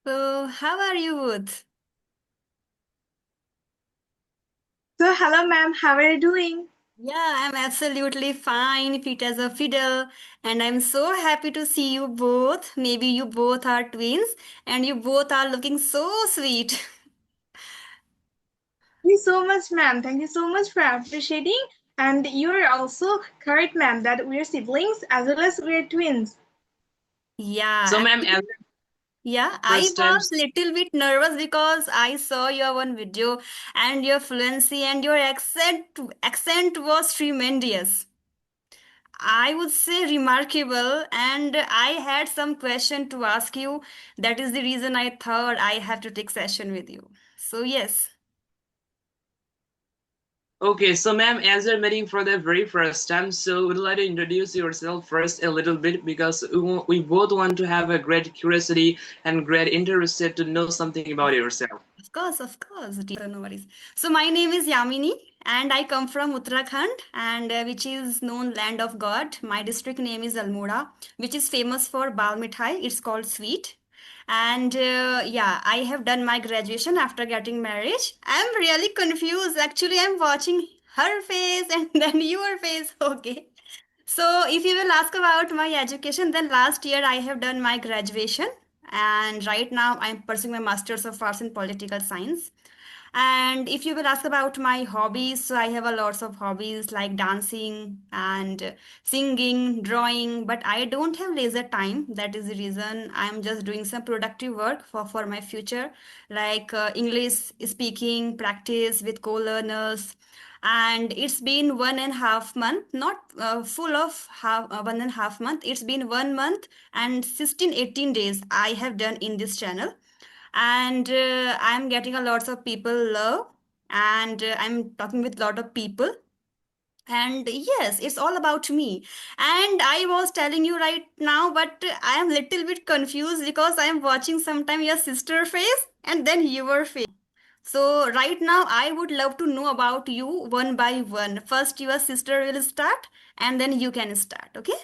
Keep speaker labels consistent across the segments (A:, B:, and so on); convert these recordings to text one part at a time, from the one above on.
A: So, how are you both?
B: So, hello, ma'am. How are you doing?
A: Yeah, I'm absolutely fine, fit as a fiddle, and I'm so happy to see you both. Maybe you both are twins, and you both are looking so sweet.
B: Thank you so much, ma'am. Thank you so much for appreciating. And you are also correct, ma'am, that we are siblings as well as we are twins.
A: Yeah,
C: So, ma'am, as
A: actually, yeah, I
C: first time,
A: was little bit nervous because I saw your one video and your fluency and your accent was tremendous. I would say remarkable, and I had some question to ask you. That is the reason I thought I have to take session with you. So yes,
C: okay, so ma'am, as you're meeting for the very first time, so would you like to introduce yourself first a little bit because we both want to have a great curiosity and great interested to know something about yourself.
A: of course, dear, no worries. So my name is Yamini, and I come from Uttarakhand, and which is known land of God. My district name is Almora, which is famous for bal mithai. It's called sweet. And yeah, I have done my graduation after getting married. I'm really confused. Actually, I'm watching her face and then your face. Okay. So, if you will ask about my education, then last year I have done my graduation, and right now I'm pursuing my Masters of Arts in Political Science. And if you will ask about my hobbies, so I have a lots of hobbies like dancing and singing, drawing, but I don't have leisure time. That is the reason I'm just doing some productive work for my future, like English speaking practice with co-learners. And it's been 1.5 month, not full of 1.5 month. It's been 1 month and 16, 18 days I have done in this channel, and I'm getting a lots of people love, and I'm talking with lot of people, and yes, it's all about me. And I was telling you right now, but I am little bit confused because I am watching sometime your sister face and then your face. So right now I would love to know about you one by one. First your sister will start, and then you can start, okay?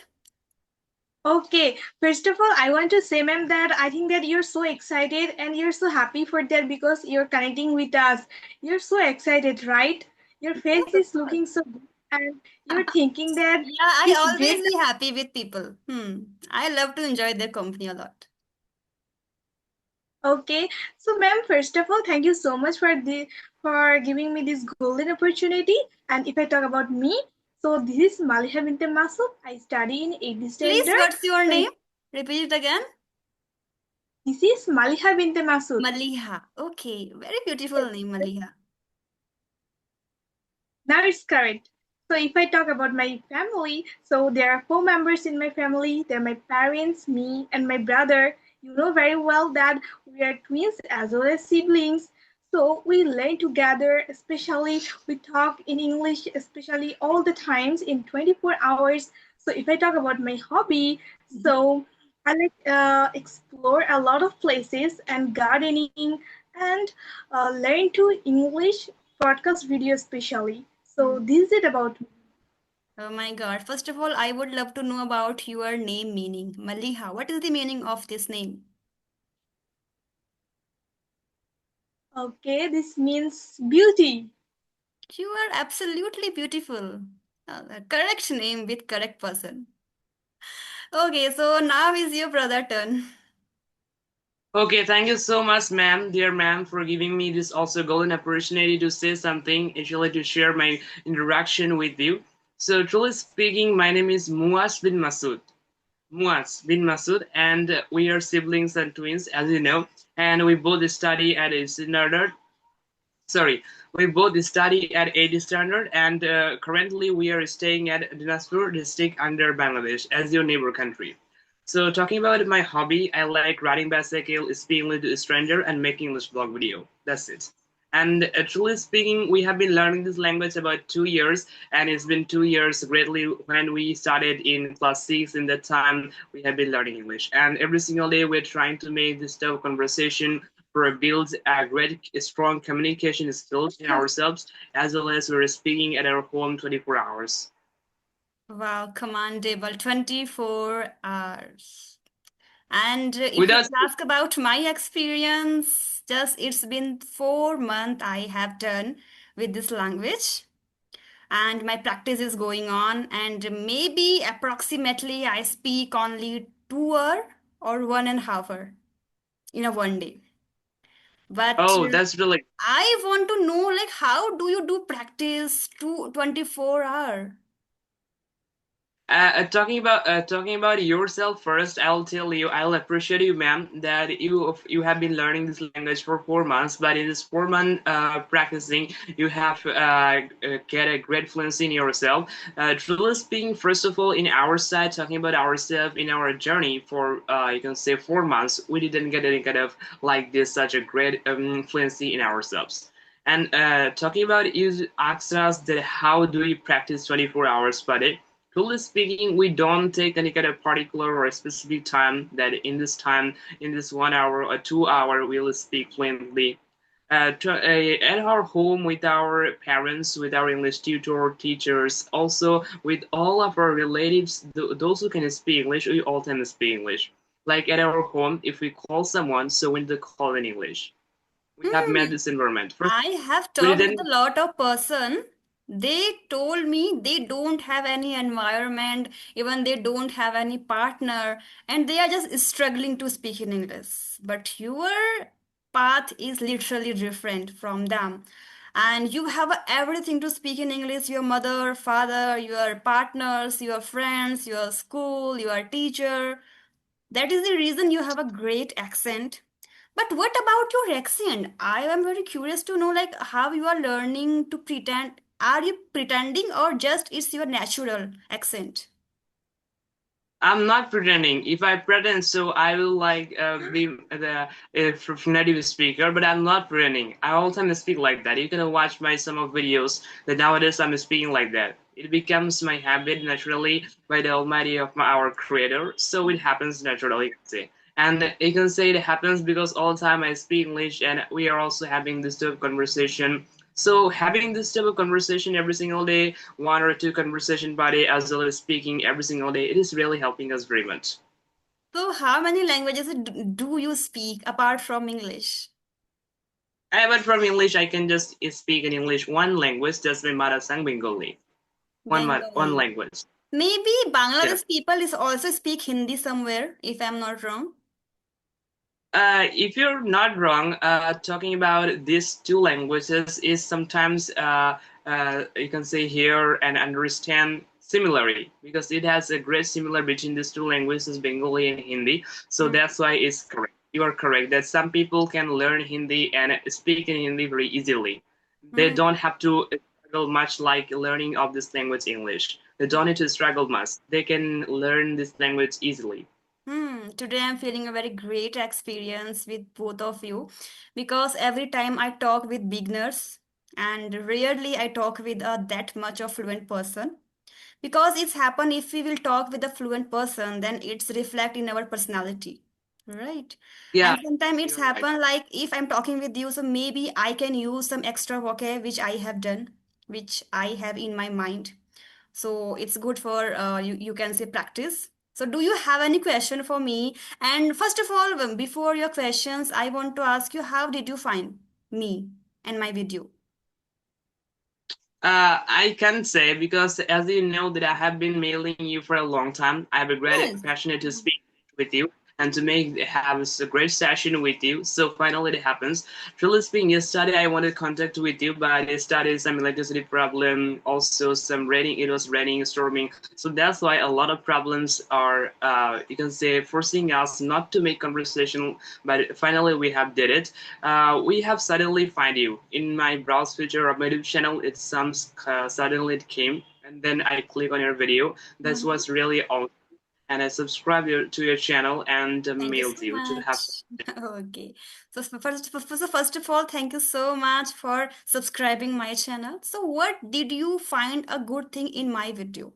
B: Okay, first of all, I want to say, ma'am, that I think that you're so excited and you're so happy for that because you're connecting with us. You're so excited, right? Your face
A: Yes, of
B: is looking
A: course.
B: so good, and you're thinking that
A: Yeah, I
B: this
A: always
B: great.
A: be happy with people. I love to enjoy their company a lot.
B: Okay, so ma'am, first of all, thank you so much for giving me this golden opportunity. And if I talk about me, so this is Maliha Binte Masud. I study in 8th
A: Please,
B: standard.
A: what's your
B: So
A: name? Repeat it again.
B: this is Maliha Binte Masud.
A: Maliha. Okay, very beautiful name, Maliha.
B: Now it's correct. So if I talk about my family, so there are 4 members in my family. They're my parents, me, and my brother. You know very well that we are twins as well as siblings. So we learn together, especially we talk in English, especially all the times in 24 hours. So if I talk about my hobby,
A: Mhm.
B: so I like explore a lot of places and gardening and learn to English podcast video especially. So
A: Mm.
B: this is it about me.
A: Oh my God. First of all, I would love to know about your name meaning. Maliha. What is the meaning of this name?
B: Okay, this means beauty.
A: You are absolutely beautiful. Correct name with correct person. Okay, so now is your brother turn.
C: Okay, thank you so much, ma'am, dear ma'am, for giving me this also golden opportunity to say something, actually to share my interaction with you. So, truly speaking, my name is Muaz bin Masood. Muaz bin Masood, and we are siblings and twins, as you know, and we both study at a standard. Sorry, we both study at 80 standard, and currently we are staying at Dinajpur district under Bangladesh as your neighbor country. So talking about my hobby, I like riding bicycle, speaking with a stranger, and making English blog video. That's it. And truly speaking, we have been learning this language about 2 years, and it's been 2 years greatly when we started in class 6. In that time, we have been learning English, and every single day we're trying to make this type of conversation for build a great, strong communication skills in ourselves, as well as we're speaking at our home 24 hours.
A: Wow, commendable. 24 hours. And if you
C: Without
A: ask about my experience, just it's been 4 months I have done with this language, and my practice is going on. And maybe approximately I speak only 2 hour or 1.5 hour in a one day. But
C: Oh, that's really
A: I want to know, like, how do you do practice to 24 hour?
C: talking about yourself first. I'll tell you, I'll appreciate you, ma'am, that you have been learning this language for 4 months. But in this 4 month practicing, you have get a great fluency in yourself. Truly speaking, first of all, in our side, talking about ourselves in our journey for you can say 4 months, we didn't get any kind of like this such a great fluency in ourselves. And talking about you asked us that how do we practice 24 hours per day? Truly speaking, we don't take any kind of particular or specific time that in this time, in this 1 hour or 2 hour, we'll speak fluently. At our home with our parents, with our English tutor, teachers, also with all of our relatives, those who can speak English, we all tend to speak English. Like at our home, if we call someone, so we need to call in English. We have met
A: Hmm.
C: this environment. First,
A: I have
C: we
A: talked with
C: didn't
A: a lot of person. They told me they don't have any environment, even they don't have any partner, and they are just struggling to speak in English. But your path is literally different from them. And you have everything to speak in English, your mother, father, your partners, your friends, your school, your teacher. That is the reason you have a great accent. But what about your accent? I am very curious to know, like, how you are learning to pretend. Are you pretending or just it's your natural accent?
C: I'm not pretending. If I pretend, so I will like be the native speaker, but I'm not pretending. I all time speak like that. You can watch my some of videos that nowadays I'm speaking like that. It becomes my habit naturally by the Almighty of our Creator, so it happens naturally. You can say. And you can say it happens because all the time I speak English, and we are also having this type of conversation. So having this type of conversation every single day, 1 or 2 conversation per day, as well as speaking every single day, it is really helping us very much.
A: So, how many languages do you speak apart from English?
C: But from English, I can just speak in English one language, that's my mother tongue, Bengali. One
A: Bengali.
C: language.
A: Maybe
C: Yeah.
A: Bangladesh people is also speak Hindi somewhere, if I'm not wrong.
C: If you're not wrong, talking about these two languages is sometimes you can say hear and understand similarly because it has a great similar between these two languages, Bengali and Hindi. So
A: Hmm.
C: that's why it's correct. You are correct that some people can learn Hindi and speak in Hindi very easily. They
A: Hmm.
C: don't have to struggle much like learning of this language English. They don't need to struggle much. They can learn this language easily.
A: Today I'm feeling a very great experience with both of you because every time I talk with beginners and rarely I talk with a that much of fluent person because it's happen if we will talk with a fluent person then it's reflect in our personality, right?
C: Yeah,
A: And sometimes it's
C: you're right.
A: happen like if I'm talking with you, so maybe I can use some extra vocab which I have done, which I have in my mind, so it's good for you can say practice. So do you have any question for me? And first of all, before your questions, I want to ask you, how did you find me and my video?
C: I can say because as you know that I have been mailing you for a long time. I have a great
A: Yes.
C: passionate to speak with you and to make have a great session with you. So finally it happens. Truly speaking, yesterday I wanted contact with you, but yesterday some electricity problem, also some raining. It was raining, storming. So that's why a lot of problems are you can say forcing us not to make conversation. But finally we have did it. We have suddenly find you in my browse feature of my YouTube channel. It some suddenly it came, and then I click on your video. That
A: Mhm.
C: was really awesome, and I subscribe to your channel and
A: Thank you
C: mailed
A: so
C: you to have.
A: much. Okay. First of all, thank you so much for subscribing my channel. So what did you find a good thing in my video?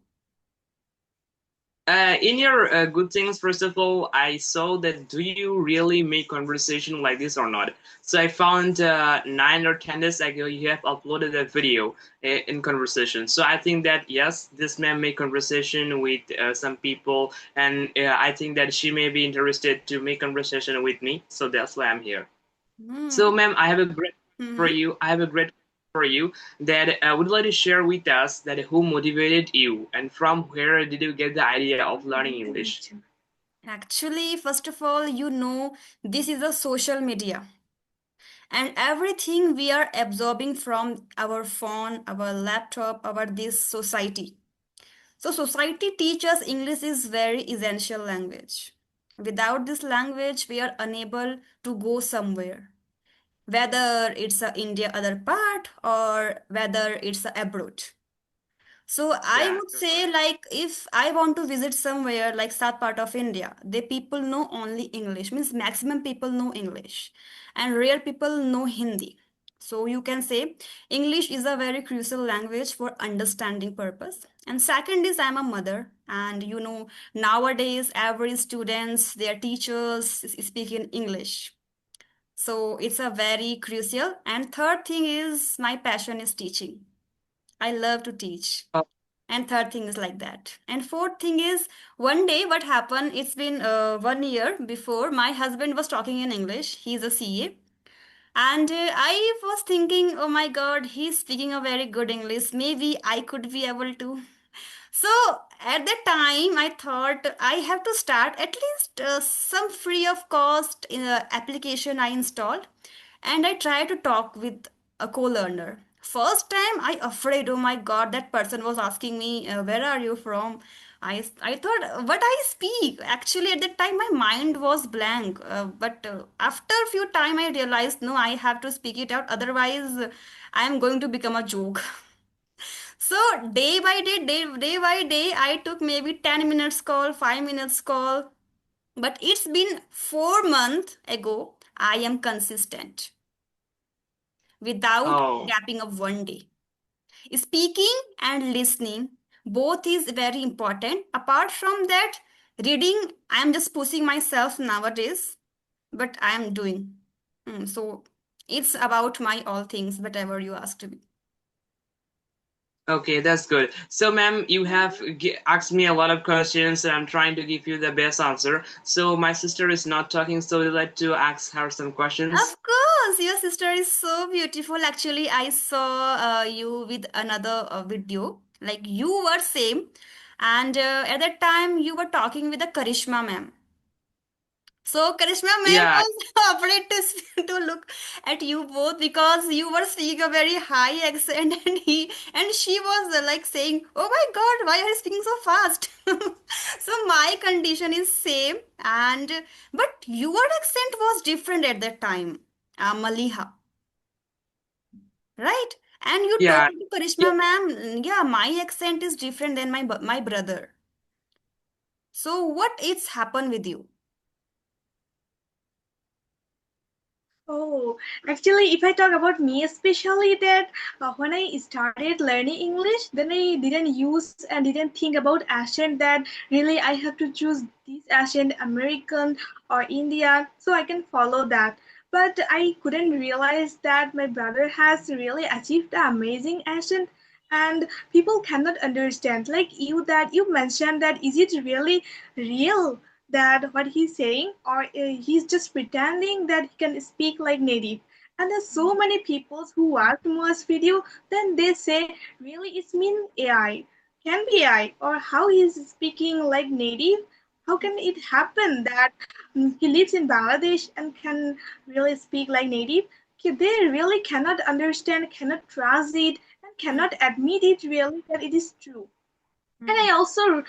C: In your good things, first of all, I saw that do you really make conversation like this or not? So I found 9 or 10 days ago you have uploaded a video in conversation. So I think that yes, this man make conversation with some people, and I think that she may be interested to make conversation with me. So that's why I'm here. So,
A: Hmm.
C: ma'am, I have a great for
A: Mm-hmm.
C: you. I have a great for you that would like to share with us that who motivated you and from where did you get the idea of learning English?
A: Actually, first of all, this is a social media, and everything we are absorbing from our phone, our laptop, our this society. So society teaches English is very essential language. Without this language, we are unable to go somewhere, whether it's a India other part or whether it's a abroad. So I
C: Yeah,
A: would
C: you're
A: say,
C: correct.
A: like, if I want to visit somewhere like south part of India, the people know only English, means maximum people know English, and rare people know Hindi. So you can say English is a very crucial language for understanding purpose. And second is I'm a mother, and nowadays every students, their teachers speak in English. So it's a very crucial. And third thing is my passion is teaching. I love to teach.
C: Oh,
A: And third thing is like that. And fourth thing is one day what happened, it's been 1 year before, my husband was talking in English. He's a CA. And I was thinking, oh my God, he's speaking a very good English. Maybe I could be able to. So at that time, I thought I have to start at least some free of cost application I installed, and I tried to talk with a co-learner. First time, I afraid. Oh my God, that person was asking me, "Where are you from?" I thought what I speak. Actually, at that time, my mind was blank. But after a few time, I realized no, I have to speak it out. Otherwise, I am going to become a joke. So day by day, I took maybe 10 minutes call, 5 minutes call. But it's been 4 months ago. I am consistent without
C: oh,
A: gapping of one day. Speaking and listening, both is very important. Apart from that, reading, I am just pushing myself nowadays, but I am doing. So it's about my all things, whatever you asked me.
C: okay, that's good. So, ma'am, you have asked me a lot of questions, and I'm trying to give you the best answer. So, my sister is not talking, so I'd like to ask her some questions.
A: Of course, your sister is so beautiful. Actually, I saw you with another video. Like you were same, and at that time you were talking with the Karishma ma'am. So Karishma ma'am
C: Yeah,
A: was afraid to look at you both because you were speaking a very high accent, and she was like saying, "Oh my God, why are you speaking so fast?" So my condition is same, and but your accent was different at that time, Maliha, right? And you told
C: yeah.
A: to Karishma ma'am, yeah, my accent is different than my brother. So what is happened with you?
B: Oh, actually, if I talk about me, especially that when I started learning English, then I didn't use and didn't think about accent that really I have to choose this accent, American or Indian, so I can follow that. But I couldn't realize that my brother has really achieved the amazing accent and people cannot understand. Like you, that you mentioned that is it really real? That what he's saying or he's just pretending that he can speak like native, and there's so many people who watch Mua's video, then they say really it's mean AI, can be AI, or how he's speaking like native, how can it happen that he lives in Bangladesh and can really speak like native. They really cannot understand, cannot trust it, and cannot admit it really that it is true. And I also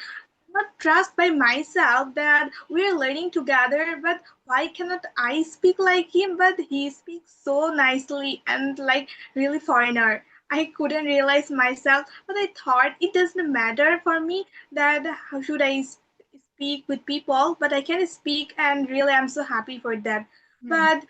B: not trust by myself that we're learning together, but why cannot I speak like him? But he speaks so nicely and like really foreigner. I couldn't realize myself, but I thought it doesn't matter for me that how should I speak with people, but I can speak and really I'm so happy for that.
A: Hmm.
B: But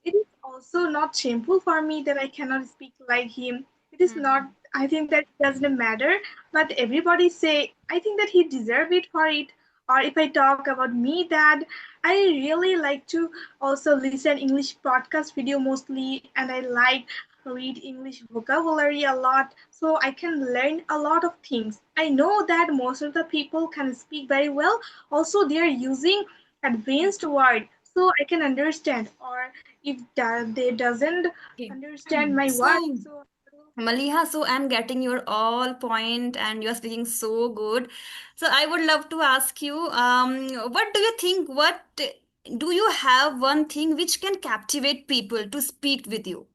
B: it is also not shameful for me that I cannot speak like him. It is not
A: Hmm.
B: I think that doesn't matter, but everybody say I think that he deserve it for it. Or if I talk about me, that I really like to also listen English podcast video mostly, and I like read English vocabulary a lot, so I can learn a lot of things. I know that most of the people can speak very well. Also, they are using advanced word, so I can understand. Or if they doesn't
A: Okay.
B: understand my word,
A: So,
B: so
A: Maliha, so I'm getting your all point and you're speaking so good. So I would love to ask you, what do you think? What do you have one thing which can captivate people to speak with you?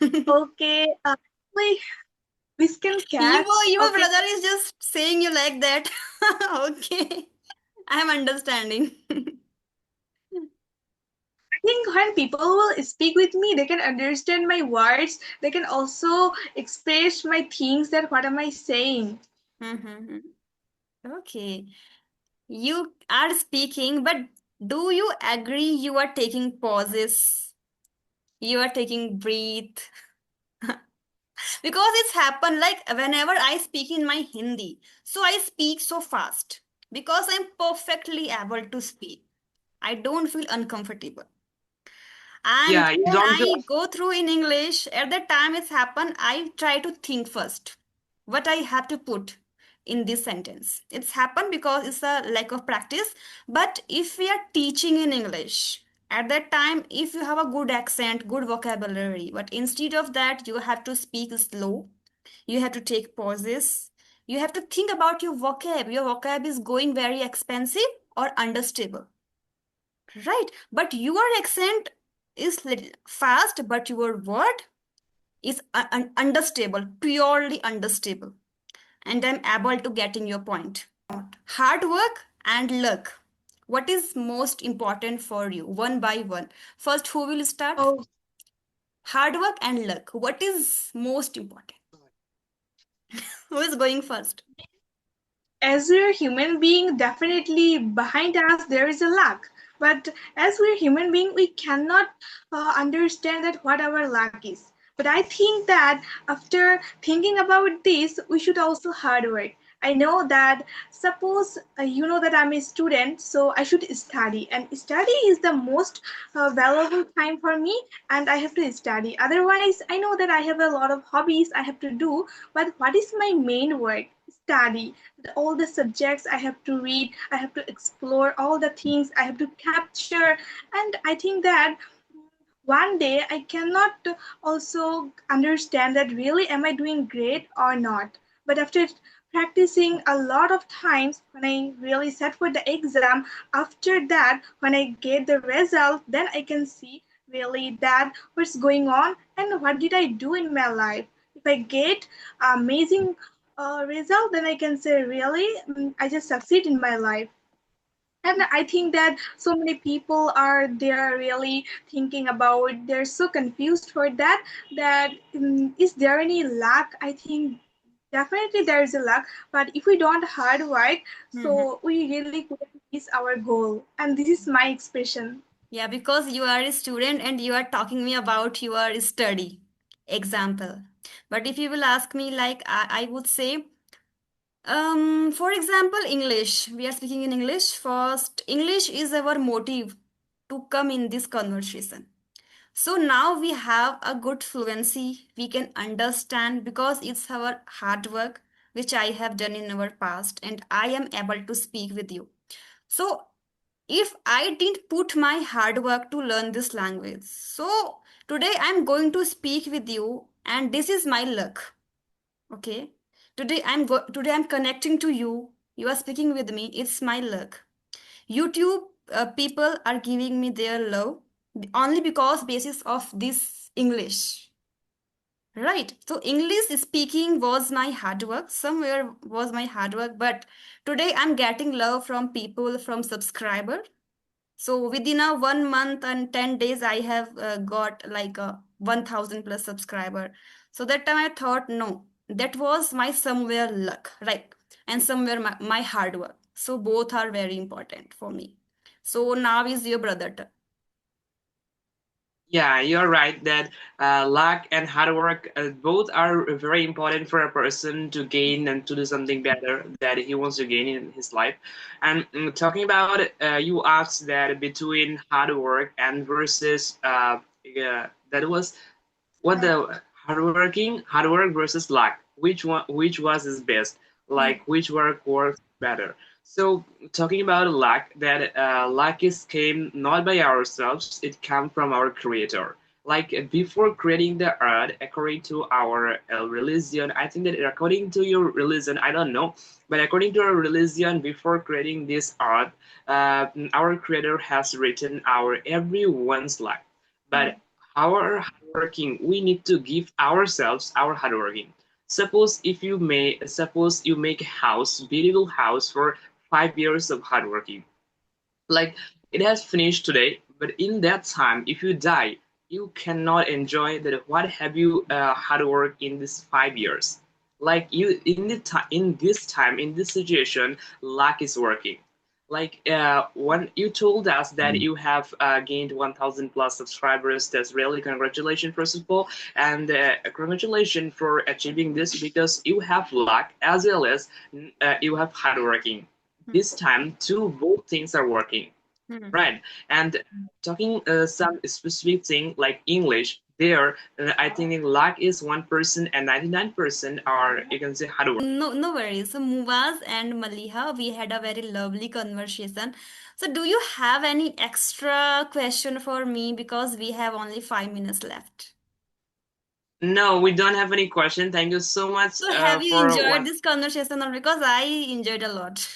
B: okay, like this can catch.
A: Your
B: Okay,
A: brother is just saying you like that. Okay, I'm understanding.
B: I think when people will speak with me, they can understand my words. They can also express my things. That what am I saying?
A: Mhm. Okay, you are speaking, but do you agree you are taking pauses? You are taking breath? Because it's happened like whenever I speak in my Hindi, so I speak so fast because I'm perfectly able to speak. I don't feel uncomfortable. And
C: Yeah, you
A: when
C: don't feel.
A: I go through in English, at the time it's happened, I try to think first what I have to put in this sentence. It's happened because it's a lack of practice. But if we are teaching in English, at that time, if you have a good accent, good vocabulary, but instead of that, you have to speak slow. You have to take pauses. You have to think about your vocab. Your vocab is going very expensive or understable, right? But your accent is little fast, but your word is understable, purely understable. And I'm able to getting your point. Hard work and luck. What is most important for you? One by one. First, who will start?
B: Oh,
A: Hard work and luck. What is most important? Who is going first?
B: as we're human being, definitely behind us there is a luck. But as we're human being, we cannot understand that what our luck is. But I think that after thinking about this, we should also hard work. I know that suppose you know that I'm a student, so I should study, and study is the most valuable time for me, and I have to study. Otherwise, I know that I have a lot of hobbies I have to do, but what is my main work? Study. All the subjects I have to read, I have to explore all the things I have to capture, and I think that one day I cannot also understand that really am I doing great or not. But after practicing a lot of times, when I really set for the exam, after that, when I get the result, then I can see really that what's going on and what did I do in my life. If I get amazing result, then I can say really I just succeed in my life. And I think that so many people are there really thinking about, they're so confused for that, that is there any luck? I think definitely there is a luck, but if we don't hard work,
A: Mhm.
B: so we really couldn't miss our goal. And this is my expression.
A: Yeah, because you are a student and you are talking me about your study example. But if you will ask me, like I would say, for example, English. We are speaking in English. First, English is our motive to come in this conversation. So now we have a good fluency. We can understand because it's our hard work, which I have done in our past, and I am able to speak with you. So if I didn't put my hard work to learn this language, so today I'm going to speak with you, and this is my luck. Okay. Today I'm connecting to you. You are speaking with me. It's my luck. YouTube people are giving me their love only because basis of this English. Right. So English speaking was my hard work. Somewhere was my hard work, but today I'm getting love from people, from subscriber. So within a 1 month and 10 days, I have got like a 1000 plus subscriber. So that time I thought, no, that was my somewhere luck, right? And somewhere my hard work. So both are very important for me. So now is your brother turn.
C: Yeah, you're right that luck and hard work both are very important for a person to gain and to do something better that he wants to gain in his life. And talking about you asked that between hard work and versus that was what
B: Luck.
C: the hard work versus luck, which was his best,
A: Hmm.
C: like which work works better. So talking about luck, that luck is came not by ourselves, it came from our creator. Like before creating the earth, according to our religion, I think that according to your religion, I don't know, but according to our religion, before creating this earth, our creator has written our everyone's life.
A: Hmm.
C: But our hardworking, we need to give ourselves our hardworking. Suppose you make a house, beautiful house for 5 years of hardworking. Like it has finished today, but in that time, if you die, you cannot enjoy that. What have you hard work in these 5 years? Like you in this time, in this situation, luck is working. Like when you told us that you have gained 1,000 plus subscribers, that's really congratulations first of all, and congratulations for achieving this because you have luck as well as you have hard working.
A: Hmm.
C: This time, two both things are working,
A: Hmm.
C: right? And talking some specific thing like English, there I think luck is 1% and 99% are, you can say, hard work.
A: No, no worries. So Muvaz and Maliha, we had a very lovely conversation. So do you have any extra question for me because we have only 5 minutes left?
C: No, we don't have any question. Thank you so much
A: So have you
C: for
A: enjoyed
C: one.
A: this conversation or because I enjoyed a lot?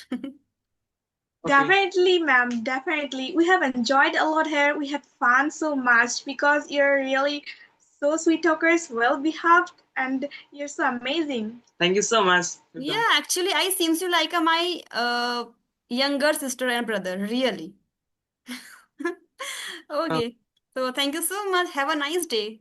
C: Okay.
B: Definitely, ma'am, definitely. We have enjoyed a lot here. We had fun so much because you're really so sweet talkers, well behaved, and you're so amazing.
C: Thank you so much.
A: Yeah, actually, I seems you like my younger sister and brother, really.
C: Uh,
A: Okay. So thank you so much. Have a nice day.